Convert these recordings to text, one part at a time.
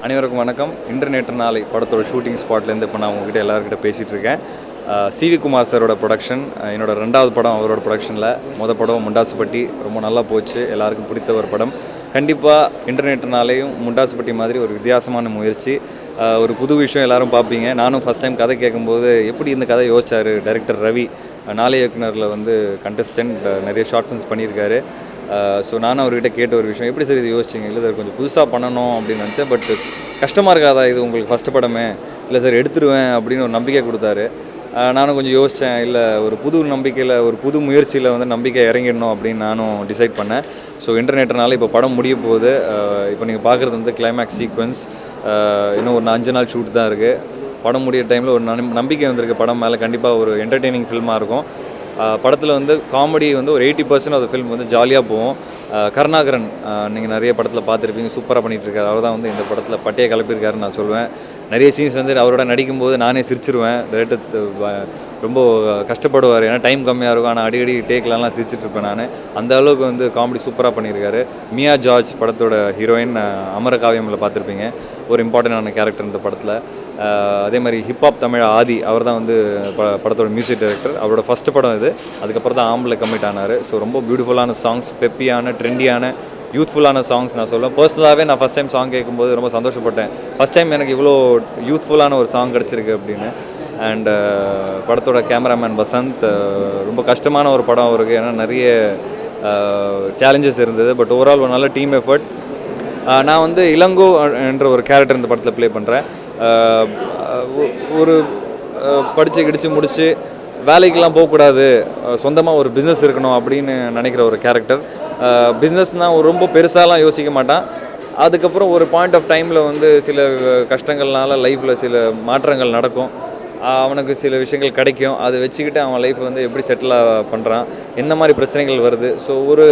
அனைவருக்கும் வணக்கம். இன்டர்நெட் நாளை படத்தோட ஷூட்டிங் ஸ்பாட்லேருந்து இப்போ நான் உங்ககிட்ட எல்லாருக்கிட்ட பேசிகிட்டு இருக்கேன். சிவி குமார் சாரோட ப்ரொடக்ஷன், என்னோட 2வது படம் அவரோட ப்ரொடக்ஷனில். படம் முண்டாசுப்பட்டி ரொம்ப நல்லா போச்சு, எல்லாருக்கும் பிடித்த ஒரு படம். கண்டிப்பாக இன்டர்நெட் நாளையும் முண்டாசுப்பட்டி மாதிரி ஒரு வித்தியாசமான முயற்சி, ஒரு புது விஷயம் எல்லோரும் பார்ப்பீங்க. நானும் ஃபஸ்ட் டைம் கதை கேட்கும்போது எப்படி இந்த கதை யோசிச்சார் டைரக்டர் ரவி, நாளை இயக்குனரில் வந்து கண்டஸ்டன்ட், நிறைய ஷார்ட் ஃபிலிம்ஸ் பண்ணியிருக்காரு. ஸோ நானும் அவர்கிட்ட கேட்ட ஒரு விஷயம், எப்படி சார் இது யோசிச்சிங்க? இல்லை சார் கொஞ்சம் புதுசாக பண்ணணும் அப்படின்னு நினச்சேன், பட் கஷ்டமாக இருக்காதா இது உங்களுக்கு ஃபஸ்ட்டு படமே? இல்லை சார் எடுத்துருவேன் அப்படின்னு ஒரு நம்பிக்கை கொடுத்தாரு. நானும் கொஞ்சம் யோசித்தேன், இல்லை ஒரு புது நம்பிக்கையில் ஒரு புது முயற்சியில் வந்து நம்பிக்கை இறங்கிடணும் அப்படின்னு நானும் டிசைட் பண்ணேன். ஸோ இன்டர்நெட்னால இப்போ படம் முடிய போகுது. இப்போ நீங்கள் பார்க்குறது வந்து கிளைமேக்ஸ் சீக்வன்ஸ். இன்னும் ஒரு 5 நாள் ஷூட் தான் இருக்குது. படம் முடிய டைமில் ஒரு நம்பிக்கை வந்திருக்கு படம் மேலே. கண்டிப்பாக ஒரு என்டர்டெய்னிங் ஃபில்மாக இருக்கும். படத்தில் வந்து காமெடி வந்து ஒரு 80% ஆஃப் ஃபில்ம் வந்து ஜாலியாக போகும். கருணாகரன் நீங்கள் நிறைய படத்தில் பார்த்துருப்பீங்க, சூப்பராக பண்ணிகிட்ருக்காரு. அவர் தான் வந்து இந்த படத்தில் பட்டையை கிளப்பியிருக்காருன்னு நான் சொல்லுவேன். நிறைய சீன்ஸ் வந்து அவரோட நடிக்கும்போது நானே சிரிச்சிருவேன். ரொம்ப கஷ்டப்படுவார், ஏன்னா டைம் கம்மியாக இருக்கும். ஆனால் அடிக்கடி டேக்லலாம் சிரிச்சிட்ருப்பேன் நான். அந்த அளவுக்கு வந்து காமெடி சூப்பராக பண்ணியிருக்காரு. மியா ஜார்ஜ் படத்தோட ஹீரோயின், அமரகாவியமில் பார்த்துருப்பீங்க, ஒரு இம்பார்ட்டண்டான கேரக்டர் இந்த படத்தில். அதே மாதிரி ஹிப்ஹாப் தமிழ் ஆதி, அவர் தான் வந்து படத்தோட மியூசிக் டைரக்டர். அவரோட ஃபஸ்ட்டு படம் இது. அதுக்கப்புறம் தான் ஆம்பில் கமிட் ஆனார். ஸோ ரொம்ப பியூட்டிஃபுல்லான சாங்ஸ், பெப்பியான ட்ரெண்டியான யூத்ஃபுல்லான சாங்ஸ் நான் சொல்லுவேன். பர்சனலாகவே நான் ஃபஸ்ட் டைம் சாங் கேட்கும்போது ரொம்ப சந்தோஷப்பட்டேன். ஃபஸ்ட் டைம் எனக்கு இவ்வளோ யூத்ஃபுல்லான ஒரு சாங் கிடச்சிருக்கு அப்படின்னு. அண்ட் படத்தோட கேமராமேன் வசந்த், ரொம்ப கஷ்டமான ஒரு படம் அவருக்கு, ஏன்னா நிறைய சேலஞ்சஸ் இருந்தது. பட் ஓவரால் ஒரு நல்ல டீம் எஃபர்ட். நான் வந்து இளங்கோ என்ற ஒரு கேரக்டர் இந்த படத்தில் ப்ளே பண்ணுறேன். ஒரு படித்து கிடிச்சு முடித்து வேலைக்கெலாம் போகக்கூடாது, சொந்தமாக ஒரு பிஸ்னஸ் இருக்கணும் அப்படின்னு நினைக்கிற ஒரு கேரக்டர். பிஸ்னஸ்னால் ரொம்ப பெருசாலாம் யோசிக்க மாட்டான். அதுக்கப்புறம் ஒரு பாயிண்ட் ஆஃப் டைமில் வந்து சில கஷ்டங்கள்னால லைஃப்பில் சில மாற்றங்கள் நடக்கும். அவனுக்கு சில விஷயங்கள் கிடைக்கும். அதை வச்சுக்கிட்டு அவன் லைஃப் வந்து எப்படி செட்டில் பண்ணுறான், எந்த மாதிரி பிரச்சனைகள் வருது. ஸோ ஒரு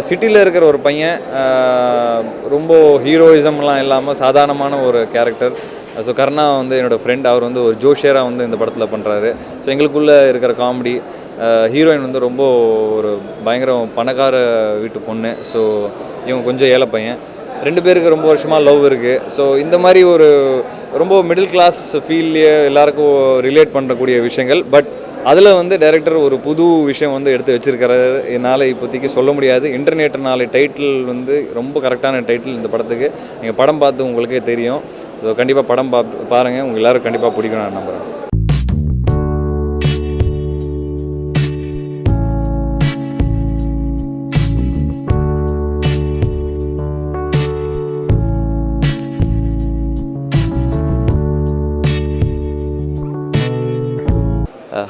சிட்டியில் இருக்கிற ஒரு பையன், ரொம்ப ஹீரோயிசம்லாம் இல்லாமல் சாதாரணமான ஒரு கேரக்டர். ஸோ கருணா வந்து என்னோடய ஃப்ரெண்ட், அவர் வந்து ஒரு ஜோஷியராக வந்து இந்த படத்தில் பண்ணுறாரு. ஸோ எங்களுக்குள்ளே இருக்கிற காமெடி. ஹீரோயின் வந்து ரொம்ப ஒரு பயங்கரம் பணக்கார வீட்டு பொண்ணு. ஸோ இவன் கொஞ்சம் ஏழை பையன். 2 பேருக்கு ரொம்ப வருஷமாக லவ் இருக்குது. ஸோ இந்த மாதிரி ஒரு ரொம்ப மிடில் கிளாஸ் ஃபீல்லையே எல்லாருக்கும் ரிலேட் பண்ணக்கூடிய விஷயங்கள். பட் அதில் வந்து டைரக்டர் ஒரு புது விஷயம் வந்து எடுத்து வச்சுருக்கிறாரு. என்னால் இப்போதைக்கு சொல்ல முடியாது. இன்டர்நெட் நாளை டைட்டில் வந்து ரொம்ப கரெக்டான டைட்டில் இந்த படத்துக்கு. நீங்கள் படம் பார்த்து உங்களுக்கே தெரியும். ஸோ கண்டிப்பாக படம் பாருங்கள், உங்கள் எல்லோரும் கண்டிப்பாக பிடிக்கும் நான் நம்புகிறேன்.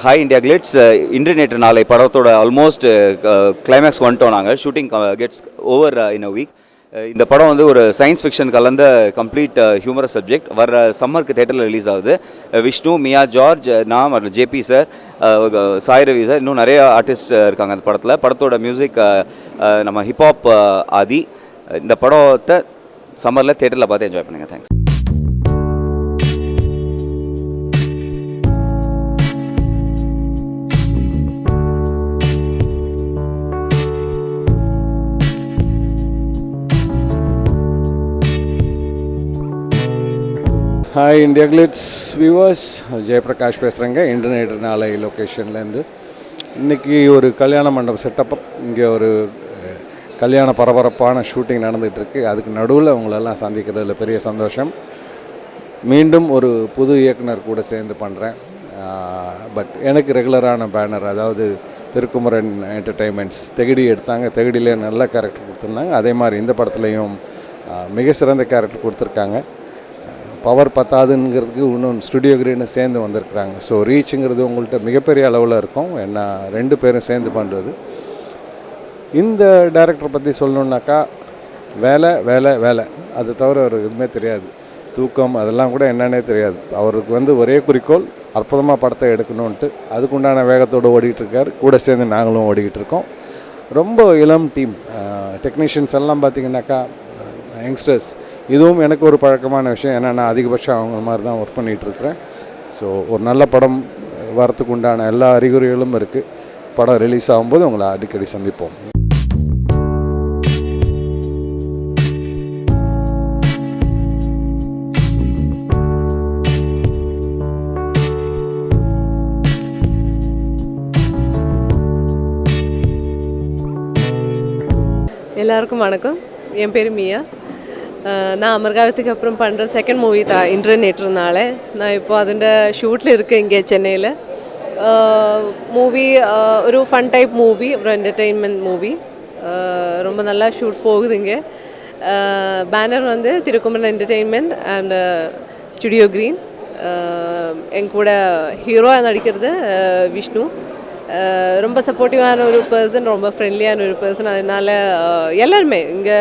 Hi India glitz. இன்டர்நெட் நாளை படத்தோட ஆல்மோஸ்ட் கிளைமேக்ஸ் வந்துட்டோம். நாங்கள் shooting gets over in a week. இந்த படம் வந்து ஒரு சயின்ஸ் ஃபிக்ஷன் கலந்த கம்ப்ளீட் ஹியூமரஸ் சப்ஜெக்ட். வர சம்மருக்கு தேட்டரில் ரிலீஸ் ஆகுது. விஷ்ணு, மியா ஜார்ஜ், நான், ஜேபி சார், சாய் ரவி சார், இன்னும் நிறைய ஆர்டிஸ்ட் இருக்காங்க அந்த படத்தில். படத்தோட மியூசிக் நம்ம ஹிப்ஹாப் ஆதி. இந்த படத்தை சம்மரில் தேட்டரில் பார்த்து என்ஜாய் பண்ணுங்கள். Thanks. Hi India glitz viewers, Jayaprakash பேசுகிறேங்க இன்டர்நெட் நாளை லொக்கேஷன்லேருந்து. இன்றைக்கி ஒரு கல்யாண மண்டபம் செட்டப், இங்கே ஒரு கல்யாண பரபரப்பான ஷூட்டிங் நடந்துகிட்ருக்கு. அதுக்கு நடுவில் உங்களெல்லாம் சந்திக்கிறதுல பெரிய சந்தோஷம். மீண்டும் ஒரு புது இயக்குனர் கூட சேர்ந்து பண்ணுறேன். பட் எனக்கு ரெகுலரான பேனர், அதாவது திருக்குமரன் என்டர்டெயின்மெண்ட்ஸ் தெகிடி எடுத்தாங்க. தெகிடியிலே நல்ல கேரக்டர் கொடுத்துருந்தாங்க. அதே மாதிரி இந்த படத்துலையும் மிக சிறந்த கேரக்டர் கொடுத்துருக்காங்க. பவர் பத்தாதுங்கிறதுக்கு இன்னும் ஸ்டுடியோ கிரீன்னு சேர்ந்து வந்திருக்கிறாங்க. ஸோ ரீச்சுங்கிறது உங்கள்கிட்ட மிகப்பெரிய அளவில் இருக்கும். என்ன 2 பேரும் சேர்ந்து பண்ணுறது. இந்த டைரக்டரை பற்றி சொல்லணுன்னாக்கா, வேலை வேலை வேலை, அது தவிர ஒரு எதுவுமே தெரியாது. தூக்கம் அதெல்லாம் கூட என்னன்னே தெரியாது. அவருக்கு வந்து ஒரே குறிக்கோள், அற்புதமாக படத்தை எடுக்கணுன்ட்டு அதுக்குண்டான வேகத்தோடு ஓடிக்கிட்டுருக்கார். கூட சேர்ந்து நாங்களும் ஓடிக்கிட்டு இருக்கோம். ரொம்ப இளம் டீம். டெக்னீஷியன்ஸ் எல்லாம் பார்த்திங்கனாக்கா யங்ஸ்டர்ஸ். இதுவும் எனக்கு ஒரு பழக்கமான விஷயம், ஏன்னா நான் அதிகபட்சம் அவங்க மாதிரி தான் ஒர்க் பண்ணிகிட்ருக்கிறேன். ஸோ ஒரு நல்ல படம் வரத்துக்கு உண்டான எல்லா அறிகுறிகளும் இருக்குது. படம் ரிலீஸ் ஆகும்போது உங்களை அடிக்கடி சந்திப்போம். எல்லாருக்கும் வணக்கம். என் பேர் மியா. நான் அமர்காவத்துக்கு அப்புறம் பண்ணுற செகண்ட் மூவி தான் இன்டர்நெட்னால. நான் இப்போ അതിൻ്റെ ഷൂട്ടിൽ இருக்கேன் இங்கே சென்னையில். மூவி ஒரு ஃபன் டைப் மூவி, ஒரு என்டர்டெயின்மெண்ட் மூவி. ரொம்ப நல்லா ஷூட் போகுது இங்கே. பேனர் வந்து Thirukumaran entertainment and studio green. என் கூட ஹீரோவாக நடிக்கிறது விஷ்ணு. ரொம்ப சப்போர்ட்டிவான ஒரு பர்சன், ரொம்ப ஃப்ரெண்ட்லியான ஒரு பர்சன். அதனால் எல்லாருமே இங்கே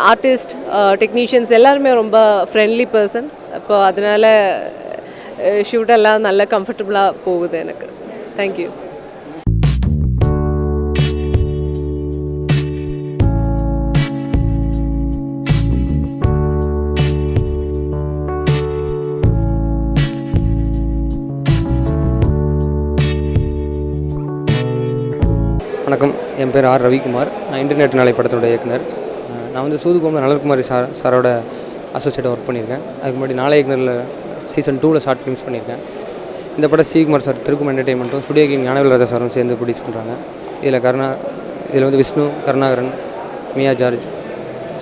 ஆர்டிஸ்ட், டெக்னீஷியன்ஸ் எல்லாருமே ரொம்ப ஃப்ரெண்ட்லி பர்சன். அப்போ அதனால் ஷூட்டெல்லாம் நல்லா கம்ஃபர்டபுளாக போகுது எனக்கு. தேங்க்யூ. வணக்கம், என் பேர் ஆர் ரவிக்குமார். நான் இன்டர்நெட் நாளை படத்தோட இயக்குனர். நான் வந்து சூதுகோம நலன்குமாரி சாரோட அசோசியேட்டாக ஒர்க் பண்ணியிருக்கேன். அதுக்கு முன்னாடி நாளை இயக்குனரில் சீசன் 2ல் ஷார்ட் ஃபிலிம்ஸ் பண்ணியிருக்கேன். இந்த படம் சிவகுமார் சார், திருக்குமரன் என்டர்டெயின்மெண்ட்டும் ஸ்டுடியோ ஞானவேல் ராஜா சாரும் சேர்ந்து ப்ரொடியூஸ் பண்ணுறாங்க. இதில் வந்து விஷ்ணு, கருணாகரன், மியா ஜார்ஜ்,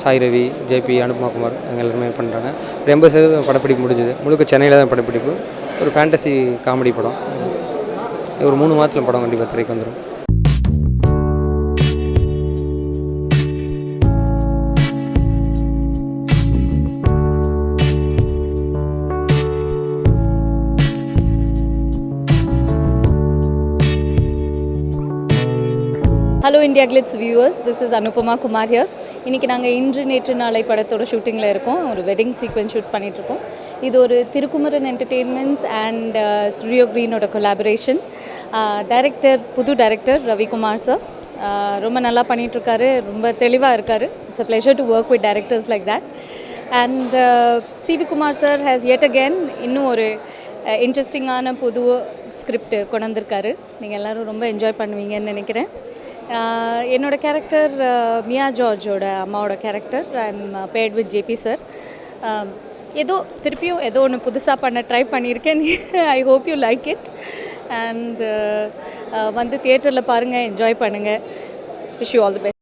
சாய் ரவி, ஜேபி, அனுப்மா குமார் அவங்க எல்லாருமே பண்ணுறாங்க. 80% படப்பிடிப்பு முடிஞ்சுது. முழுக்க சென்னையில் தான் படப்பிடிப்பு. ஒரு ஃபேண்டசி காமெடி படம். ஒரு 3 மாதத்தில் படம் கண்டிப்பாக திரைக்கு வந்துடும். Hello India glitz viewers, this is Anupama Kumar here. இன்றைக்கி நாங்கள் இன்று நேற்று நாளை படத்தோட ஷூட்டிங்கில் இருக்கோம். ஒரு வெட்டிங் சீக்வென்ஸ் ஷூட் பண்ணிகிட்ருக்கோம். இது ஒரு திருக்குமரன் என்டர்டெயின்மெண்ட்ஸ் அண்ட் ஸ்டுடியோ க்ரீனோட கொலாபரேஷன். புது டைரக்டர் ரவிக்குமார் சார் ரொம்ப நல்லா பண்ணிகிட்ருக்காரு, ரொம்ப தெளிவாக இருக்கார். It's a pleasure to work with directors like that. And C V Kumar sir has yet again இன்னும் ஒரு இன்ட்ரெஸ்டிங்கான புது ஸ்கிரிப்ட் கொண்டு வந்திருக்காரு. நீங்கள் எல்லோரும் ரொம்ப என்ஜாய் பண்ணுவீங்கன்னு நினைக்கிறேன். என்னோடய கேரக்டர் மியா ஜார்ஜோட அம்மாவோட character. I am bad with JP sir. திருப்பியும் ஏதோ ஒன்று புதுசாக பண்ண ட்ரை பண்ணியிருக்கேன். I hope you like it. And வந்து தியேட்டரில் பாருங்கள், என்ஜாய் பண்ணுங்கள். Wish you all the best.